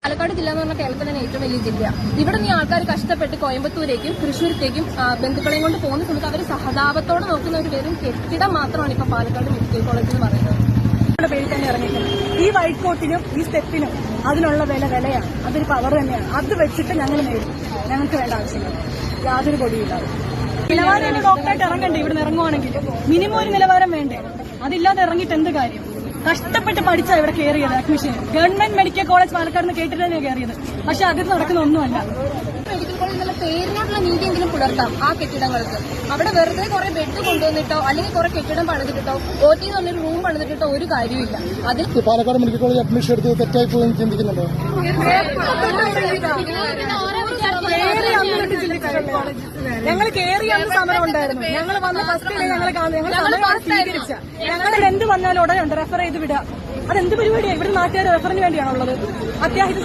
പാലക്കാട് ജില്ല എന്ന് പറഞ്ഞാൽ കേരളത്തിൽ തന്നെ ഏറ്റവും വലിയ ജില്ല. ഇവിടെ നീ ആൾക്കാർ കഷ്ടപ്പെട്ട് കോയമ്പത്തൂരേക്കും തൃശ്ശൂരത്തേക്കും ബന്ധുക്കളെയും കൊണ്ട് പോകുന്ന സമയത്ത് അവർ സഹതാപത്തോടെ നോക്കുന്ന ഒരു പേരും കെട്ടിടം മാത്രമാണ് ഇപ്പൊ പാലക്കാട് മെഡിക്കൽ കോളേജ് എന്ന് പറയുന്നത്. പേരിൽ തന്നെ ഇറങ്ങിയിട്ടുണ്ട്. ഈ വൈറ്റ് കോട്ടിനും ഈ സ്റ്റെപ്പിനും അതിനുള്ള വിലയാണ്. അതൊരു പവർ തന്നെയാണ്. അത് വെച്ചിട്ട് ഞങ്ങൾ നേടും. ഞങ്ങൾക്ക് വേണ്ട ആവശ്യമില്ല, യാതൊരു പൊടിയില്ലാതെ. നിലവാരം ഡോക്ടറായിട്ട് ഇറങ്ങണ്ടേ? ഇവിടുന്ന് ഇറങ്ങുവാണെങ്കിൽ മിനിമം ഒരു നിലവാരം വേണ്ടേ? അതില്ലാതെ ഇറങ്ങിയിട്ട് എന്ത് കാര്യം? കഷ്ടപ്പെട്ട് പഠിച്ചാ ഇവിടെ കയറിയത് admission. Government medical college Palakkad കേട്ടിട്ട് തന്നെയാണ് കയറിയത്. പക്ഷെ അതിൽ നടക്കുന്ന ഒന്നുമല്ല. മെഡിക്കൽ കോളേജ് എന്നുള്ള പേരിനോടുള്ള നീതിയെങ്കിലും പുലർത്താം ആ കെട്ടിടങ്ങൾക്ക്. അവിടെ വെറുതെ കുറെ ബെഡ് കൊണ്ടുവന്നിട്ടോ അല്ലെങ്കിൽ കുറെ കെട്ടിടം പണിതിട്ടോ OT എന്ന് പറഞ്ഞൊരു റൂം പണിതിട്ടോ ഒരു കാര്യമില്ല. അതിൽ പാലക്കാട് മെഡിക്കൽ കോളേജ് അഡ്മിഷൻ എടുത്ത് തെറ്റായി പോയി ചിന്തിക്കുന്നുണ്ടോ? ഞങ്ങൾ കയറിയാണ് സമരം ഉണ്ടായിരുന്നു. ഞങ്ങൾ വന്ന ഫസ്റ്റ് ഞങ്ങൾ സ്വീകരിച്ച ഞങ്ങളിൽ എന്ത് വന്നാലും ഉടനെ ഉണ്ട് റെഫർ ചെയ്ത് വിടുക. അതെന്ത് പരിപാടിയാണ്? ഇവിടെ നാട്ടുകാർ റെഫറിന് വേണ്ടിയാണുള്ളത്. അത്യാഹിത